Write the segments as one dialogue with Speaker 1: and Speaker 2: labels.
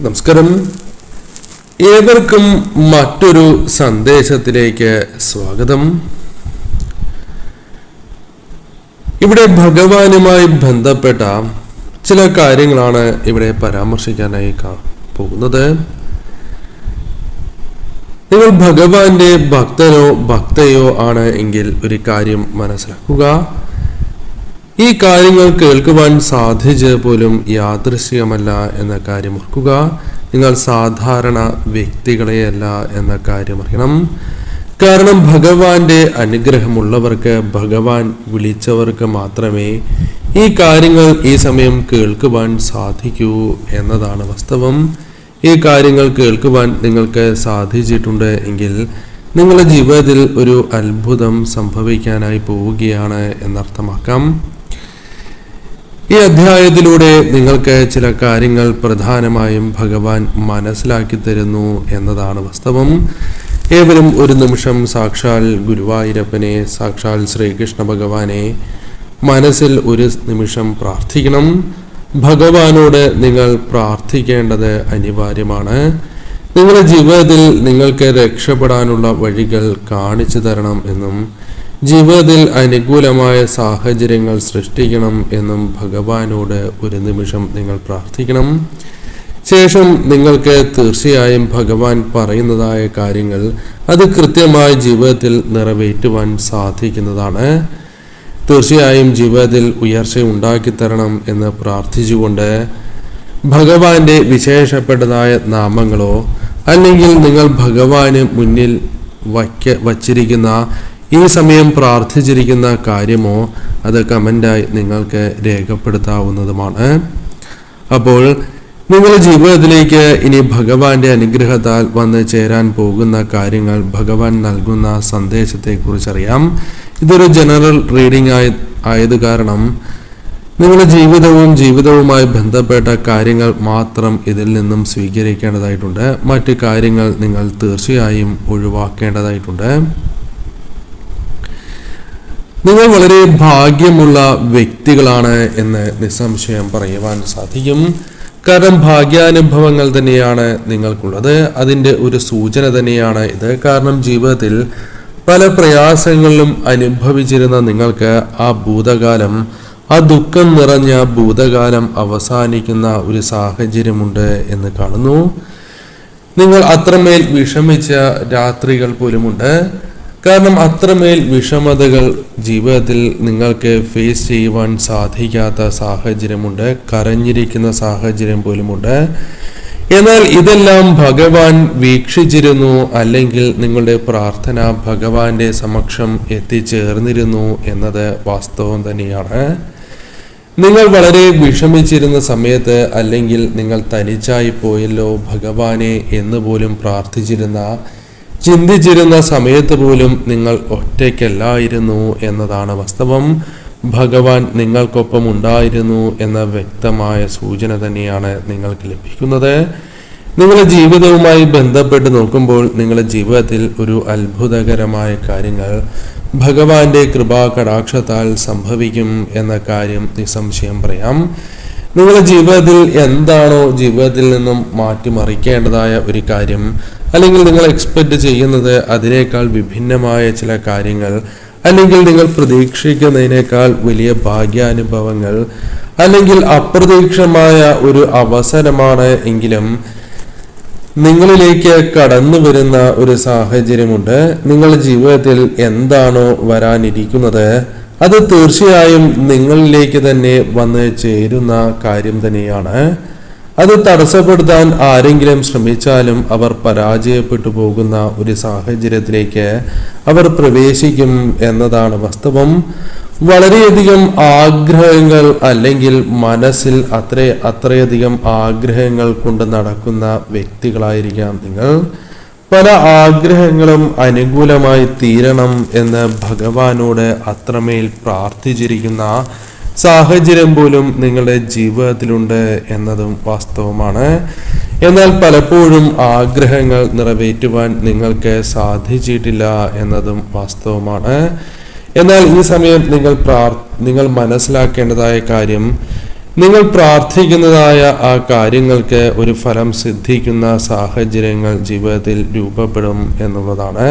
Speaker 1: നമസ്കാരം. ഏവർക്കും മറ്റൊരു സന്ദേശത്തിലേക്ക് സ്വാഗതം. ഇവിടെ ഭഗവാനുമായി ബന്ധപ്പെട്ട ചില കാര്യങ്ങളാണ് ഇവിടെ പരാമർശിക്കാനായി പോകുന്നത്. നിങ്ങൾ ഭഗവാന്റെ ഭക്തനോ ഭക്തയോ ആണ് എങ്കിൽ ഒരു കാര്യം മനസ്സിലാക്കുക. ഈ കാര്യങ്ങൾ കേൾക്കുവാൻ സാധിച്ചത് പോലും യാദൃശ്ചികമല്ല എന്ന കാര്യം ഓർക്കുക. നിങ്ങൾ സാധാരണ വ്യക്തികളെയല്ല എന്ന കാര്യം അറിയണം. കാരണം ഭഗവാന്റെ അനുഗ്രഹമുള്ളവർക്ക്, ഭഗവാൻ വിളിച്ചവർക്ക് മാത്രമേ ഈ കാര്യങ്ങൾ ഈ സമയം കേൾക്കുവാൻ സാധിക്കൂ എന്നതാണ് വാസ്തവം. ഈ കാര്യങ്ങൾ കേൾക്കുവാൻ നിങ്ങൾക്ക് സാധിച്ചിട്ടുണ്ട് എങ്കിൽ നിങ്ങളുടെ ജീവിതത്തിൽ ഒരു അത്ഭുതം സംഭവിക്കാനായി പോവുകയാണ് എന്നർത്ഥമാക്കാം. ഈ അധ്യായത്തിലൂടെ നിങ്ങൾക്ക് ചില കാര്യങ്ങൾ പ്രധാനമായും ഭഗവാൻ മനസ്സിലാക്കി തരുന്നു എന്നതാണ് വാസ്തവം. ഏവരും ഒരു നിമിഷം സാക്ഷാൽ ഗുരുവായൂരപ്പനെ, സാക്ഷാൽ ശ്രീകൃഷ്ണ ഭഗവാനെ മനസ്സിൽ ഒരു നിമിഷം പ്രാർത്ഥിക്കണം. ഭഗവാനോട് നിങ്ങൾ പ്രാർത്ഥിക്കേണ്ടത് അനിവാര്യമാണ്. നിങ്ങളുടെ ജീവിതത്തിൽ നിങ്ങൾക്ക് രക്ഷപ്പെടാനുള്ള വഴികൾ കാണിച്ചു തരണം എന്നും ജീവിതത്തിൽ അനുകൂലമായ സാഹചര്യങ്ങൾ സൃഷ്ടിക്കണം എന്നും ഭഗവാനോട് ഒരു നിമിഷം നിങ്ങൾ പ്രാർത്ഥിക്കണം. ശേഷം നിങ്ങൾക്ക് തീർച്ചയായും ഭഗവാൻ പറയുന്നതായ കാര്യങ്ങൾ അത് കൃത്യമായി ജീവിതത്തിൽ നിറവേറ്റുവാൻ സാധിക്കുന്നതാണ്. തീർച്ചയായും ജീവിതത്തിൽ ഉയർച്ച ഉണ്ടാക്കി തരണം എന്ന് പ്രാർത്ഥിച്ചുകൊണ്ട് ഭഗവാന്റെ വിശേഷപ്പെട്ടതായ നാമങ്ങളോ അല്ലെങ്കിൽ നിങ്ങൾ ഭഗവാന് മുന്നിൽ വച്ചിരിക്കുന്ന ഈ സമയം പ്രാർത്ഥിച്ചിരിക്കുന്ന കാര്യമോ അത് കമൻ്റായി നിങ്ങൾക്ക് രേഖപ്പെടുത്താവുന്നതുമാണ്. അപ്പോൾ നിങ്ങളുടെ ജീവിതത്തിലേക്ക് ഇനി ഭഗവാന്റെ അനുഗ്രഹത്താൽ വന്ന് ചേരാൻ പോകുന്ന കാര്യങ്ങൾ, ഭഗവാൻ നൽകുന്ന സന്ദേശത്തെക്കുറിച്ചറിയാം. ഇതൊരു ജനറൽ റീഡിംഗ് ആയത് കാരണം നിങ്ങളുടെ ജീവിതവുമായി ബന്ധപ്പെട്ട കാര്യങ്ങൾ മാത്രം ഇതിൽ നിന്നും സ്വീകരിക്കേണ്ടതായിട്ടുണ്ട്. മറ്റു കാര്യങ്ങൾ നിങ്ങൾ തീർച്ചയായും ഒഴിവാക്കേണ്ടതായിട്ടുണ്ട്. നിങ്ങൾ വളരെ ഭാഗ്യമുള്ള വ്യക്തികളാണ് എന്ന് നിസ്സംശയം പറയുവാൻ സാധിക്കും. കാരണം ഭാഗ്യാനുഭവങ്ങൾ തന്നെയാണ് നിങ്ങൾക്കുള്ളത്. അതിൻ്റെ ഒരു സൂചന തന്നെയാണ് ഇത്. കാരണം ജീവിതത്തിൽ പല പ്രയാസങ്ങളിലും അനുഭവിച്ചിരുന്ന നിങ്ങൾക്ക് ആ ഭൂതകാലം, ആ ദുഃഖം നിറഞ്ഞ ഭൂതകാലം അവസാനിക്കുന്ന ഒരു സാഹചര്യമുണ്ട് എന്ന് കാണുന്നു. നിങ്ങൾ അത്രമേൽ വിഷമിച്ച രാത്രികൾ പോലുമുണ്ട്. കാരണം അത്രമേൽ വിഷമതകൾ ജീവിതത്തിൽ നിങ്ങൾക്ക് ഫേസ് ചെയ്യുവാൻ സാധിക്കാത്ത സാഹചര്യമുണ്ട്. കരഞ്ഞിരിക്കുന്ന സാഹചര്യം പോലുമുണ്ട്. എന്നാൽ ഇതെല്ലാം ഭഗവാൻ വീക്ഷിച്ചിരുന്നു, അല്ലെങ്കിൽ നിങ്ങളുടെ പ്രാർത്ഥന ഭഗവാന്റെ സമക്ഷം എത്തിച്ചേർന്നിരുന്നു എന്നത് വാസ്തവം തന്നെയാണ്. നിങ്ങൾ വളരെ വിഷമിച്ചിരുന്ന സമയത്ത്, അല്ലെങ്കിൽ നിങ്ങൾ തനിച്ചായി പോയല്ലോ ഭഗവാനെ എന്ന് പോലും ചിന്തിച്ചിരുന്ന സമയത്ത് പോലും നിങ്ങൾ ഒറ്റയ്ക്കല്ലായിരുന്നു എന്നതാണ് വാസ്തവം. ഭഗവാൻ നിങ്ങൾക്കൊപ്പം ഉണ്ടായിരുന്നു എന്ന വ്യക്തമായ സൂചന തന്നെയാണ് നിങ്ങൾക്ക് ലഭിക്കുന്നത്. നിങ്ങളുടെ ജീവിതവുമായി ബന്ധപ്പെട്ട് നോക്കുമ്പോൾ നിങ്ങളുടെ ജീവിതത്തിൽ ഒരു അത്ഭുതകരമായ കാര്യങ്ങൾ ഭഗവാന്റെ കൃപാകടാക്ഷത്താൽ സംഭവിക്കും എന്ന കാര്യം നിസ്സംശയം പറയാം. നിങ്ങളുടെ ജീവിതത്തിൽ എന്താണോ ജീവിതത്തിൽ നിന്നും മാറ്റിമറിക്കേണ്ടതായ ഒരു കാര്യം, അല്ലെങ്കിൽ നിങ്ങൾ എക്സ്പെക്റ്റ് ചെയ്യുന്നത് അതിനേക്കാൾ വിഭിന്നമായ ചില കാര്യങ്ങൾ, അല്ലെങ്കിൽ നിങ്ങൾ പ്രതീക്ഷിക്കുന്നതിനേക്കാൾ വലിയ ഭാഗ്യാനുഭവങ്ങൾ, അല്ലെങ്കിൽ അപ്രതീക്ഷിതമായ ഒരു അവസരമാണ് എങ്കിലും നിങ്ങളിലേക്ക് കടന്നു വരുന്ന ഒരു സാഹചര്യമുണ്ട്. നിങ്ങളുടെ ജീവിതത്തിൽ എന്താണോ വരാനിരിക്കുന്നത് അത് തീർച്ചയായും നിങ്ങളിലേക്ക് തന്നെ വന്ന് ചേരുന്ന കാര്യം തന്നെയാണ്. അത് തടസ്സപ്പെടുത്താൻ ആരെങ്കിലും ശ്രമിച്ചാലും അവർ പരാജയപ്പെട്ടു പോകുന്ന ഒരു സാഹചര്യത്തിലേക്ക് അവർ പ്രവേശിക്കും എന്നതാണ് വാസ്തവം. വളരെയധികം ആഗ്രഹങ്ങൾ, അല്ലെങ്കിൽ മനസ്സിൽ അത്രയധികം ആഗ്രഹങ്ങൾ കൊണ്ട് നടക്കുന്ന വ്യക്തികളായിരിക്കാം നിങ്ങൾ. പല ആഗ്രഹങ്ങളും അനുകൂലമായി തീരണം എന്ന് ഭഗവാനോട് അത്രമേൽ പ്രാർത്ഥിച്ചിരിക്കുന്ന സാഹചര്യം പോലും നിങ്ങളുടെ ജീവിതത്തിലുണ്ട് എന്നതും വാസ്തവമാണ്. എന്നാൽ പലപ്പോഴും ആഗ്രഹങ്ങൾ നിറവേറ്റുവാൻ നിങ്ങൾക്ക് സാധിച്ചിട്ടില്ല എന്നതും വാസ്തവമാണ്. എന്നാൽ ഈ സമയം നിങ്ങൾ മനസ്സിലാക്കേണ്ടതായ കാര്യം, നിങ്ങൾ പ്രാർത്ഥിക്കുന്നതായ ആ കാര്യങ്ങൾക്ക് ഒരു ഫലം സിദ്ധിക്കുന്ന സാഹചര്യങ്ങൾ ജീവിതത്തിൽ രൂപപ്പെടും എന്നുള്ളതാണ്.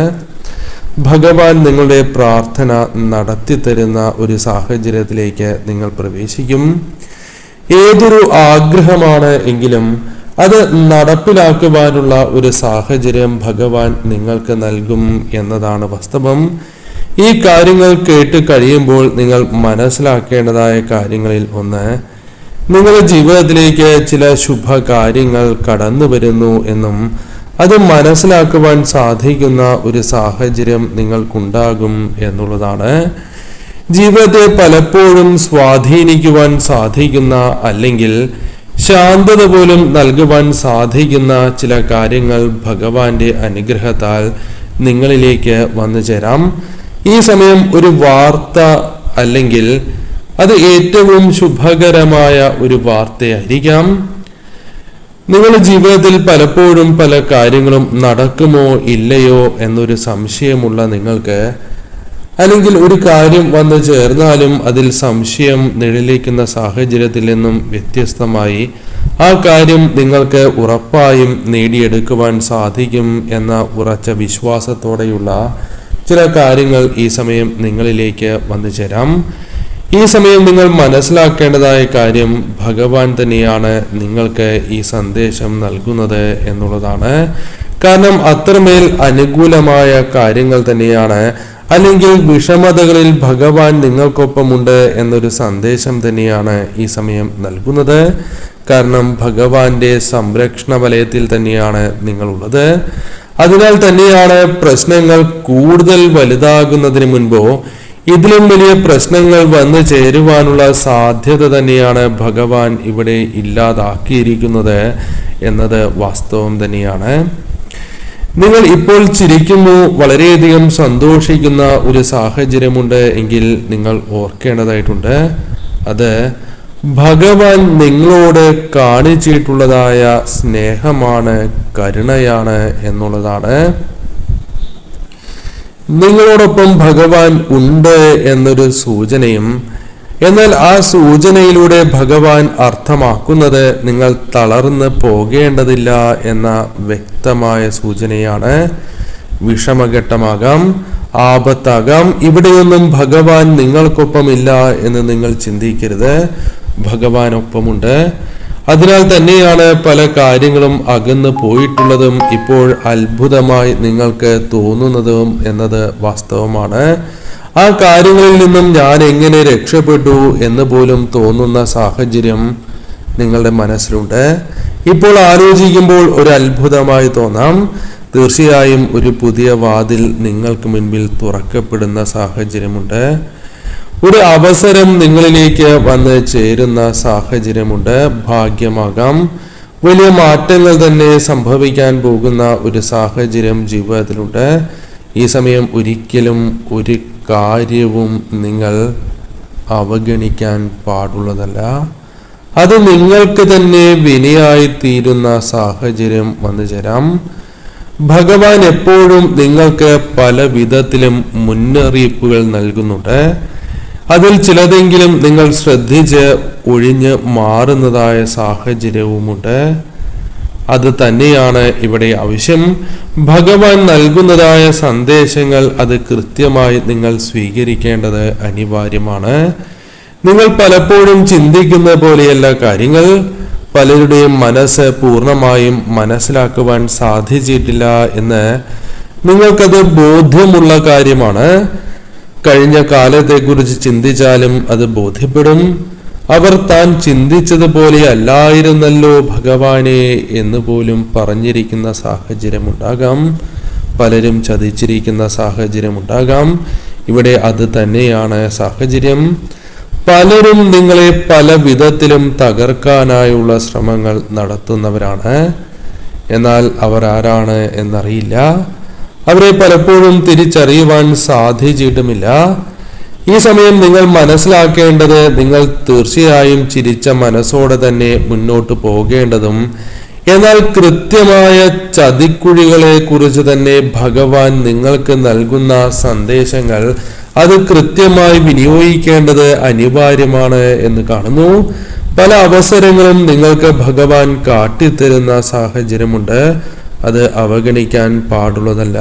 Speaker 1: ഭഗവാൻ നിങ്ങളുടെ പ്രാർത്ഥന നടത്തി തരുന്ന ഒരു സാഹചര്യത്തിലേക്ക് നിങ്ങൾ പ്രവേശിക്കും. ഏതൊരു ആഗ്രഹമാണ് എങ്കിലും അത് നടപ്പിലാക്കുവാനുള്ള ഒരു സാഹചര്യം ഭഗവാൻ നിങ്ങൾക്ക് നൽകും എന്നതാണ് വാസ്തവം. ഈ കാര്യങ്ങൾ കേട്ട് കഴിയുമ്പോൾ നിങ്ങൾ മനസ്സിലാക്കേണ്ടതായ കാര്യങ്ങളിൽ ഒന്ന്, നിങ്ങളുടെ ജീവിതത്തിലേക്ക് ചില ശുഭകാര്യങ്ങൾ കടന്നു വരുന്നു എന്നും അത് മനസ്സിലാക്കുവാൻ സാധിക്കുന്ന ഒരു സാഹചര്യം നിങ്ങൾക്കുണ്ടാകും എന്നുള്ളതാണ്. ജീവിതത്തെ പലപ്പോഴും സ്വാധീനിക്കുവാൻ സാധിക്കുന്ന അല്ലെങ്കിൽ ശാന്തത പോലും നൽകുവാൻ സാധിക്കുന്ന ചില കാര്യങ്ങൾ ഭഗവാന്റെ അനുഗ്രഹത്താൽ നിങ്ങളിലേക്ക് വന്നു ചേരാം. ഈ സമയം ഒരു വാർത്ത അല്ലെങ്കിൽ അത് ഏറ്റവും ശുഭകരമായ ഒരു വാർത്തയായിരിക്കാം. നിങ്ങളുടെ ജീവിതത്തിൽ പലപ്പോഴും പല കാര്യങ്ങളും നടക്കുമോ ഇല്ലയോ എന്നൊരു സംശയമുള്ള നിങ്ങൾക്ക്, അല്ലെങ്കിൽ ഒരു കാര്യം വന്നു ചേർന്നാലും അതിൽ സംശയം നിഴലിക്കുന്ന സാഹചര്യത്തിൽ നിന്നും വ്യത്യസ്തമായി ആ കാര്യം നിങ്ങൾക്ക് ഉറപ്പായും നേടിയെടുക്കുവാൻ സാധിക്കും എന്ന ഉറച്ച വിശ്വാസത്തോടെയുള്ള ചില കാര്യങ്ങൾ ഈ സമയം നിങ്ങളിലേക്ക് വന്നു ചേരാം. ഈ സമയം നിങ്ങൾ മനസ്സിലാക്കേണ്ടതായ കാര്യം, ഭഗവാൻ തന്നെയാണ് നിങ്ങൾക്ക് ഈ സന്ദേശം നൽകുന്നത് എന്നുള്ളതാണ്. കാരണം അത്രമേൽ അനുകൂലമായ കാര്യങ്ങൾ തന്നെയാണ്, അല്ലെങ്കിൽ വിഷമതകളിൽ ഭഗവാൻ നിങ്ങൾക്കൊപ്പമുണ്ട് എന്നൊരു സന്ദേശം തന്നെയാണ് ഈ സമയം നൽകുന്നത്. കാരണം ഭഗവാന്റെ സംരക്ഷണ വലയത്തിൽ തന്നെയാണ് നിങ്ങളുള്ളത്. അതിനാൽ തന്നെയാണ് പ്രശ്നങ്ങൾ കൂടുതൽ വലുതാകുന്നതിന് മുൻപോ ഇതിലും വലിയ പ്രശ്നങ്ങൾ വന്നു ചേരുവാനുള്ള സാധ്യത തന്നെയാണ് ഭഗവാൻ ഇവിടെ ഇല്ലാതാക്കിയിരിക്കുന്നത് എന്നത് വാസ്തവം തന്നെയാണ്. നിങ്ങൾ ഇപ്പോൾ ചിരിക്കുന്നു, വളരെയധികം സന്തോഷിക്കുന്ന ഒരു സാഹചര്യമുണ്ട് എങ്കിൽ നിങ്ങൾ ഓർക്കേണ്ടതായിട്ടുണ്ട്, അത് ഭഗവാൻ നിങ്ങളോട് കാണിച്ചിട്ടുള്ളതായ സ്നേഹമാണ്, കരുണയാണ് എന്നുള്ളതാണ്. നിങ്ങളോടൊപ്പം ഭഗവാൻ ഉണ്ട് എന്നൊരു സൂചനയും, എന്നാൽ ആ സൂചനയിലൂടെ ഭഗവാൻ അർത്ഥമാക്കുന്നത് നിങ്ങൾ തളർന്ന് പോകേണ്ടതില്ല എന്ന വ്യക്തമായ സൂചനയാണ്. വിഷമഘട്ടമാകാം, ആപത്താകാം, ഇവിടെയൊന്നും ഭഗവാൻ നിങ്ങൾക്കൊപ്പമില്ല എന്ന് നിങ്ങൾ ചിന്തിക്കരുത്. ഭഗവാൻ ഒപ്പമുണ്ട്. അതിനാൽ തന്നെയാണ് പല കാര്യങ്ങളും അകന്നു പോയിട്ടുള്ളതും ഇപ്പോൾ അത്ഭുതമായി നിങ്ങൾക്ക് തോന്നുന്നതും എന്നത് വാസ്തവമാണ്. ആ കാര്യങ്ങളിൽ നിന്നും ഞാൻ എങ്ങനെ രക്ഷപ്പെട്ടു എന്ന് പോലും തോന്നുന്ന സാഹചര്യം നിങ്ങളുടെ മനസ്സിലുണ്ട്. ഇപ്പോൾ ആലോചിക്കുമ്പോൾ ഒരു അത്ഭുതമായി തോന്നാം. തീർച്ചയായും ഒരു പുതിയ വാതിൽ നിങ്ങൾക്ക് മുൻപിൽ തുറക്കപ്പെടുന്ന സാഹചര്യമുണ്ട്. ഒരു അവസരം നിങ്ങളിലേക്ക് വന്ന് ചേരുന്ന സാഹചര്യമുണ്ട്. ഭാഗ്യമാകാം, വലിയ മാറ്റങ്ങൾ തന്നെ സംഭവിക്കാൻ പോകുന്ന ഒരു സാഹചര്യം ജീവിതത്തിലുണ്ട്. ഈ സമയം ഒരിക്കലും ഒരു കാര്യവും നിങ്ങൾ അവഗണിക്കാൻ പാടുള്ളതല്ല. അത് നിങ്ങൾക്ക് തന്നെ വിനയായിത്തീരുന്ന സാഹചര്യം വന്നു ചേരാം. ഭഗവാൻ എപ്പോഴും നിങ്ങൾക്ക് പല വിധത്തിലും മുന്നറിയിപ്പുകൾ നൽകുന്നുണ്ട്. അതിൽ ചിലതെങ്കിലും നിങ്ങൾ ശ്രദ്ധിച്ച് ഒഴിഞ്ഞ് മാറുന്നതായ സാഹചര്യവുമുണ്ട്. അത് തന്നെയാണ് ഇവിടെ ആവശ്യം. ഭഗവാൻ നൽകുന്നതായ സന്ദേശങ്ങൾ അത് കൃത്യമായി നിങ്ങൾ സ്വീകരിക്കേണ്ടത് അനിവാര്യമാണ്. നിങ്ങൾ പലപ്പോഴും ചിന്തിക്കുന്ന പോലെയല്ല കാര്യങ്ങൾ. പലരുടെയും മനസ്സ് പൂർണ്ണമായും മനസ്സിലാക്കുവാൻ സാധിച്ചിട്ടില്ല എന്ന് നിങ്ങൾക്കത് ബോധ്യമുള്ള കാര്യമാണ്. കഴിഞ്ഞ കാലത്തെക്കുറിച്ച് ചിന്തിച്ചാലും അത് ബോധ്യപ്പെടും. അവർ താൻ ചിന്തിച്ചതുപോലെ അല്ലായിരുന്നല്ലോ ഭഗവാനെ എന്ന് പോലും പറഞ്ഞിരിക്കുന്ന സാഹചര്യമുണ്ടാകാം. പലരും ചതിച്ചിരിക്കുന്ന സാഹചര്യമുണ്ടാകാം. ഇവിടെ അത് തന്നെയാണ് സാഹചര്യം. പലരും നിങ്ങളെ പല വിധത്തിലും തകർക്കാനായുള്ള ശ്രമങ്ങൾ നടത്തുന്നവരാണ്. എന്നാൽ അവർ ആരാണ് എന്നറിയില്ല. അവരെ പലപ്പോഴും തിരിച്ചറിയുവാൻ സാധിച്ചിട്ടുമില്ല. ഈ സമയം നിങ്ങൾ മനസ്സിലാക്കേണ്ടത്, നിങ്ങൾ തീർച്ചയായും ചിരിച്ച മനസ്സോടെ തന്നെ മുന്നോട്ട് പോകേണ്ടതും, എന്നാൽ കൃത്യമായ ചതിക്കുഴികളെ കുറിച്ച് തന്നെ ഭഗവാൻ നിങ്ങൾക്ക് നൽകുന്ന സന്ദേശങ്ങൾ അത് കൃത്യമായി വിനിയോഗിക്കേണ്ടത് അനിവാര്യമാണ് എന്ന് കാണുന്നു. പല അവസരങ്ങളും നിങ്ങൾക്ക് ഭഗവാൻ കാട്ടിത്തരുന്ന സാഹചര്യമുണ്ട്. അത് അവഗണിക്കാൻ പാടുള്ളതല്ല.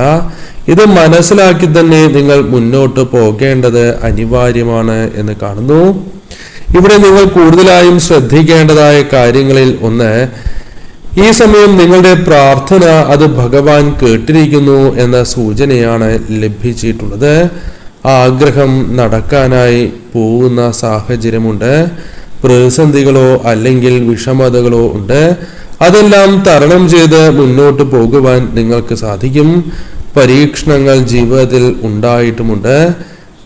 Speaker 1: ഇത് മനസ്സിലാക്കി തന്നെ നിങ്ങൾ മുന്നോട്ട് പോകേണ്ടത് അനിവാര്യമാണ് എന്ന് കാണുന്നു. ഇവിടെ നിങ്ങൾ കൂടുതലായും ശ്രദ്ധിക്കേണ്ടതായ കാര്യങ്ങളിൽ ഒന്ന്, ഈ സമയം നിങ്ങളുടെ പ്രാർത്ഥന അത് ഭഗവാൻ കേട്ടിരിക്കുന്നു എന്ന സൂചനയാണ് ലഭിച്ചിട്ടുള്ളത്. ആഗ്രഹം നടക്കാനായി പോകുന്ന സാഹചര്യമുണ്ട്. പ്രതിസന്ധികളോ അല്ലെങ്കിൽ വിഷമതകളോ ഉണ്ട്. അതെല്ലാം തരണം ചെയ്ത് മുന്നോട്ട് പോകുവാൻ നിങ്ങൾക്ക് സാധിക്കും. പരീക്ഷണങ്ങൾ ജീവിതത്തിൽ ഉണ്ടായിട്ടുമുണ്ട്.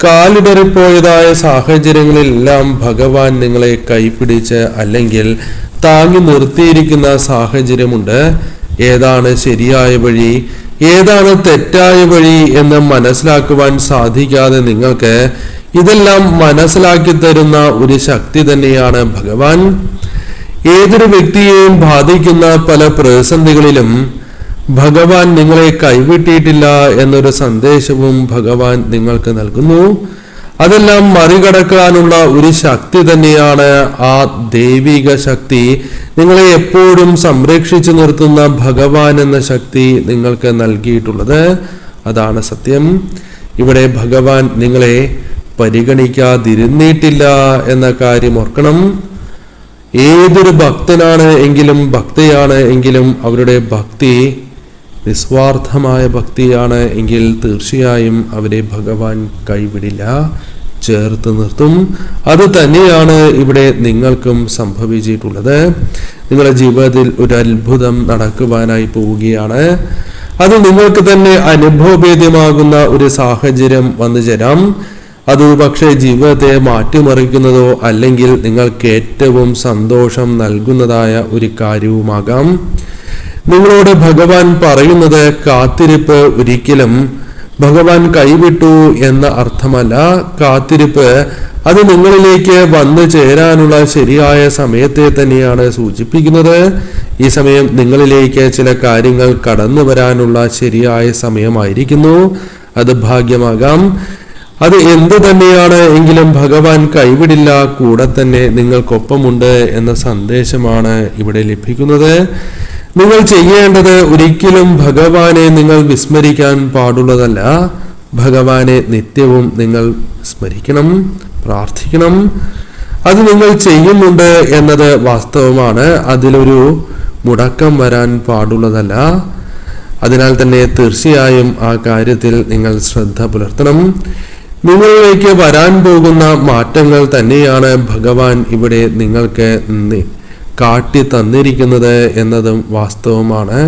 Speaker 1: കാലിടറിപ്പോയതായ സാഹചര്യങ്ങളിലെല്ലാം ഭഗവാൻ നിങ്ങളെ കൈപിടിച്ച് അല്ലെങ്കിൽ താങ്ങി നിർത്തിയിരിക്കുന്ന സാഹചര്യമുണ്ട്. ഏതാണ് ശരിയായ വഴി, ഏതാണ് തെറ്റായ വഴി എന്ന് മനസ്സിലാക്കുവാൻ സാധിക്കാതെ നിങ്ങൾക്ക് ഇതെല്ലാം മനസ്സിലാക്കി തരുന്ന ഒരു ശക്തി തന്നെയാണ് ഭഗവാൻ. ഏതൊരു വ്യക്തിയെയും ബാധിക്കുന്ന പല പ്രതിസന്ധികളിലും ഭഗവാൻ നിങ്ങളെ കൈവിട്ടിട്ടില്ല എന്നൊരു സന്ദേശവും ഭഗവാൻ നിങ്ങൾക്ക് നൽകുന്നു. അതെല്ലാം മറികടക്കാനുള്ള ഒരു ശക്തി തന്നെയാണ് ആ ദൈവിക ശക്തി. നിങ്ങളെ എപ്പോഴും സംരക്ഷിച്ചു നിർത്തുന്ന ഭഗവാൻ എന്ന ശക്തി നിങ്ങൾക്ക് നൽകിയിട്ടുള്ളത്. അതാണ് സത്യം. ഇവിടെ ഭഗവാൻ നിങ്ങളെ പരിഗണിക്കാതിരുന്നിട്ടില്ല എന്ന കാര്യം ഓർക്കണം. ഏതൊരു ഭക്തനാണ് എങ്കിലും ഭക്തയാണ് എങ്കിലും അവരുടെ ഭക്തി നിസ്വാർത്ഥമായ ഭക്തിയാണ് എങ്കിൽ തീർച്ചയായും അവരെ ഭഗവാൻ കൈവിടില്ല, ചേർത്ത് നിർത്തും. അത് തന്നെയാണ് ഇവിടെ നിങ്ങൾക്കും സംഭവിച്ചിട്ടുള്ളത്. നിങ്ങളുടെ ജീവിതത്തിൽ ഒരു അത്ഭുതം നടക്കുവാനായി പോവുകയാണ്. അത് നിങ്ങൾക്ക് തന്നെ അനുഭവഭേദ്യമാകുന്ന ഒരു സാഹചര്യം വന്നു ചേരാം. അത് പക്ഷേ ജീവിതത്തെ മാറ്റിമറിക്കുന്നതോ അല്ലെങ്കിൽ നിങ്ങൾക്ക് ഏറ്റവും സന്തോഷം നൽകുന്നതായ ഒരു കാര്യവുമാകാം. നിങ്ങളോട് ഭഗവാൻ പറയുന്നത് കാത്തിരിപ്പ് ഒരിക്കലും ഭഗവാൻ കൈവിട്ടു എന്ന അർത്ഥമല്ല. കാത്തിരിപ്പ് അത് നിങ്ങളിലേക്ക് വന്നു ചേരാനുള്ള ശരിയായ സമയത്തെ തന്നെയാണ് സൂചിപ്പിക്കുന്നത്. ഈ സമയം നിങ്ങളിലേക്ക് ചില കാര്യങ്ങൾ കടന്നു വരാനുള്ള ശരിയായ സമയമായിരിക്കുന്നു. അത് ഭാഗ്യമാകാം. അത് എന്തു തന്നെയാണ് എങ്കിലും ഭഗവാൻ കൈവിടില്ല, കൂടെ തന്നെ നിങ്ങൾക്കൊപ്പമുണ്ട് എന്ന സന്ദേശമാണ് ഇവിടെ ലഭിക്കുന്നത്. നിങ്ങൾ ചെയ്യേണ്ടത് ഒരിക്കലും ഭഗവാനെ നിങ്ങൾ വിസ്മരിക്കാൻ പാടുള്ളതല്ല. ഭഗവാനെ നിത്യവും നിങ്ങൾ സ്മരിക്കണം, പ്രാർത്ഥിക്കണം. അത് നിങ്ങൾ ചെയ്യുന്നുണ്ട് എന്നത് വാസ്തവമാണ്. അതിലൊരു മുടക്കം വരാൻ പാടുള്ളതല്ല. അതിനാൽ തന്നെ തീർച്ചയായും ആ കാര്യത്തിൽ നിങ്ങൾ ശ്രദ്ധ പുലർത്തണം. നിങ്ങളിലേക്ക് വരാൻ പോകുന്ന മാറ്റങ്ങൾ തന്നെയാണ് ഭഗവാൻ ഇവിടെ നിങ്ങൾക്ക് കാട്ടി തന്നിരിക്കുന്നത് എന്നതും വാസ്തവമാണ്.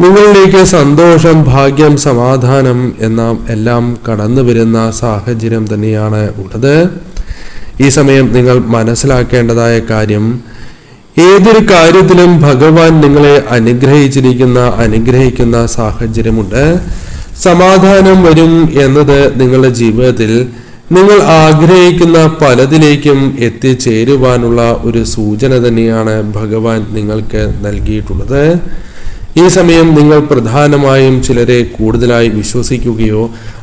Speaker 1: നിങ്ങളിലേക്ക് സന്തോഷം, ഭാഗ്യം, സമാധാനം എല്ലാം കടന്നു വരുന്ന സാഹചര്യം തന്നെയാണ് ഉള്ളത്. ഈ സമയം നിങ്ങൾ മനസ്സിലാക്കേണ്ടതായ കാര്യം, ഏതൊരു കാര്യത്തിലും ഭഗവാൻ നിങ്ങളെ അനുഗ്രഹിക്കുന്ന സാഹചര്യമുണ്ട്. സമാധാനം വരും എന്നത് നിങ്ങളുടെ ജീവിതത്തിൽ നിങ്ങൾ ആഗ്രഹിക്കുന്ന പലതിലേക്കും എത്തിച്ചേരുവാനുള്ള ഒരു സൂചന തന്നെയാണ് ഭഗവാൻ നിങ്ങൾക്ക് നൽകിയിട്ടുള്ളത്. ഈ സമയം നിങ്ങൾ പ്രധാനമായും ചിലരെ കൂടുതലായി വിശ്വസിക്കുകയോ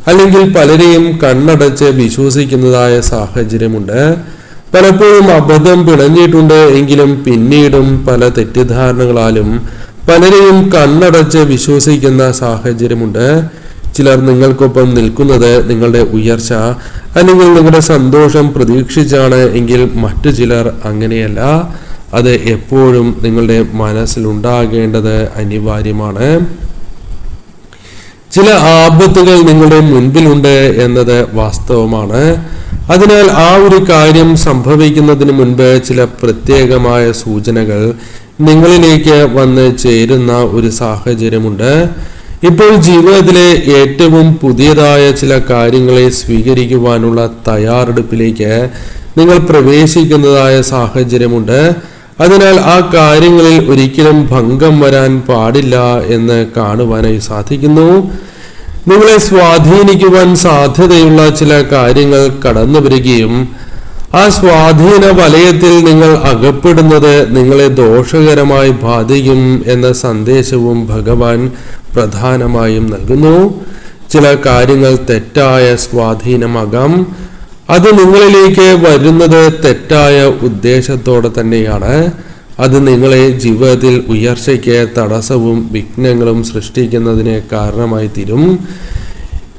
Speaker 1: അല്ലെങ്കിൽ പലരെയും കണ്ണടച്ച് വിശ്വസിക്കുന്നതായ സാഹചര്യമുണ്ട്. പലപ്പോഴും അബദ്ധം പിണഞ്ഞിട്ടുണ്ട് എങ്കിലും പിന്നീടും പല തെറ്റിദ്ധാരണകളാലും പലരെയും കണ്ണടച്ച് വിശ്വസിക്കുന്ന സാഹചര്യമുണ്ട്. ചിലർ നിങ്ങൾക്കൊപ്പം നിൽക്കുന്നത് നിങ്ങളുടെ ഉയർച്ച അല്ലെങ്കിൽ നിങ്ങളുടെ സന്തോഷം പ്രതീക്ഷിച്ചാണ് എങ്കിൽ മറ്റു ചിലർ അങ്ങനെയല്ല. അത് എപ്പോഴും നിങ്ങളുടെ മനസ്സിലുണ്ടാകേണ്ടത് അനിവാര്യമാണ്. ചില ആപത്തുകൾ നിങ്ങളുടെ മുൻപിലുണ്ട് എന്നത് വാസ്തവമാണ്. അതിനാൽ ആ ഒരു കാര്യം സംഭവിക്കുന്നതിന് മുൻപ് ചില പ്രത്യേകമായ സൂചനകൾ നിങ്ങളിലേക്ക് വന്ന് ചേരുന്ന ഒരു സാഹചര്യമുണ്ട്. ഇപ്പോൾ ജീവിതത്തിലെ ഏറ്റവും പുതിയതായ ചില കാര്യങ്ങളെ സ്വീകരിക്കുവാനുള്ള തയ്യാറെടുപ്പിലേക്ക് നിങ്ങൾ പ്രവേശിക്കുന്നതായ സാഹചര്യമുണ്ട്. അതിനാൽ ആ കാര്യങ്ങളിൽ ഒരിക്കലും ഭംഗം വരാൻ പാടില്ല എന്ന് കാണുവാനായി സാധിക്കുന്നു. നിങ്ങളെ സ്വാധീനിക്കുവാൻ സാധ്യതയുള്ള ചില കാര്യങ്ങൾ കടന്നു വരികയും ആ സ്വാധീന വലയത്തിൽ നിങ്ങൾ അകപ്പെടുന്നത് നിങ്ങളെ ദോഷകരമായി ബാധിക്കും എന്ന സന്ദേശവും ഭഗവാൻ പ്രധാനമായും നൽകുന്നു. ചില കാര്യങ്ങൾ തെറ്റായ സ്വാധീനമാകാം. അത് നിങ്ങളിലേക്ക് വരുന്നത് തെറ്റായ ഉദ്ദേശത്തോടെ തന്നെയാണ്. അത് നിങ്ങളെ ജീവിതത്തിൽ ഉയർച്ചയ്ക്ക് തടസ്സവും വിഘ്നങ്ങളും സൃഷ്ടിക്കുന്നതിന് കാരണമായി തീരും.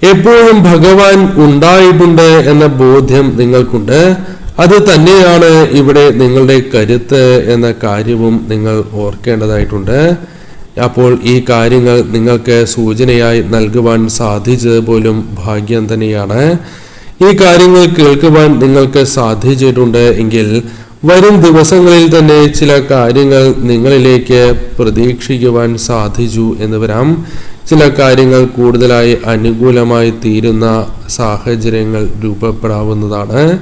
Speaker 1: എപ്പോഴും ഭഗവാൻ ഉണ്ടായിട്ടുണ്ട് എന്ന ബോധ്യം നിങ്ങൾക്കുണ്ട്. അത് തന്നെയാണ് ഇവിടെ നിങ്ങളുടെ കരുത്ത് എന്ന കാര്യവും നിങ്ങൾ ഓർക്കേണ്ടതായിട്ടുണ്ട്. അപ്പോൾ ഈ കാര്യങ്ങൾ നിങ്ങൾക്ക് സൂചനയായി നൽകുവാൻ സാധിച്ചത് പോലും ഭാഗ്യം തന്നെയാണ്. ഈ കാര്യങ്ങൾ കേൾക്കുവാൻ നിങ്ങൾക്ക് സാധിച്ചിട്ടുണ്ട് എങ്കിൽ വരും ദിവസങ്ങളിൽ തന്നെ ചില കാര്യങ്ങൾ നിങ്ങളിലേക്ക് പ്രതീക്ഷിക്കുവാൻ സാധിച്ചു എന്ന് വരാം. ചില കാര്യങ്ങൾ കൂടുതലായി അനുകൂലമായി തീരുന്ന സാഹചര്യങ്ങൾ രൂപപ്പെടാവുന്നതാണ്.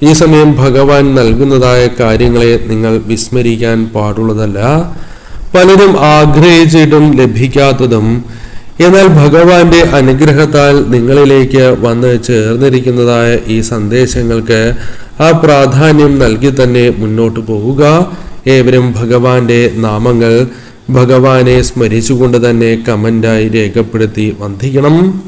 Speaker 1: ഈ സമയം ഭഗവാൻ നൽകുന്നതായ കാര്യങ്ങളെ നിങ്ങൾ വിസ്മരിക്കാൻ പാടുള്ളതല്ല. പലരും ആഗ്രഹിച്ചിട്ടും ലഭിക്കാത്തതും എന്നാൽ ഭഗവാന്റെ അനുഗ്രഹത്താൽ നിങ്ങളിലേക്ക് വന്ന് ചേർന്നിരിക്കുന്നതായ ഈ സന്ദേശങ്ങൾക്ക് ആ പ്രാധാന്യം നൽകി തന്നെ മുന്നോട്ട് പോവുക. ഏവരും ഭഗവാന്റെ നാമങ്ങൾ ഭഗവാനെ സ്മരിച്ചുകൊണ്ട് തന്നെ കമന്റായി രേഖപ്പെടുത്തി വന്ദിക്കണം.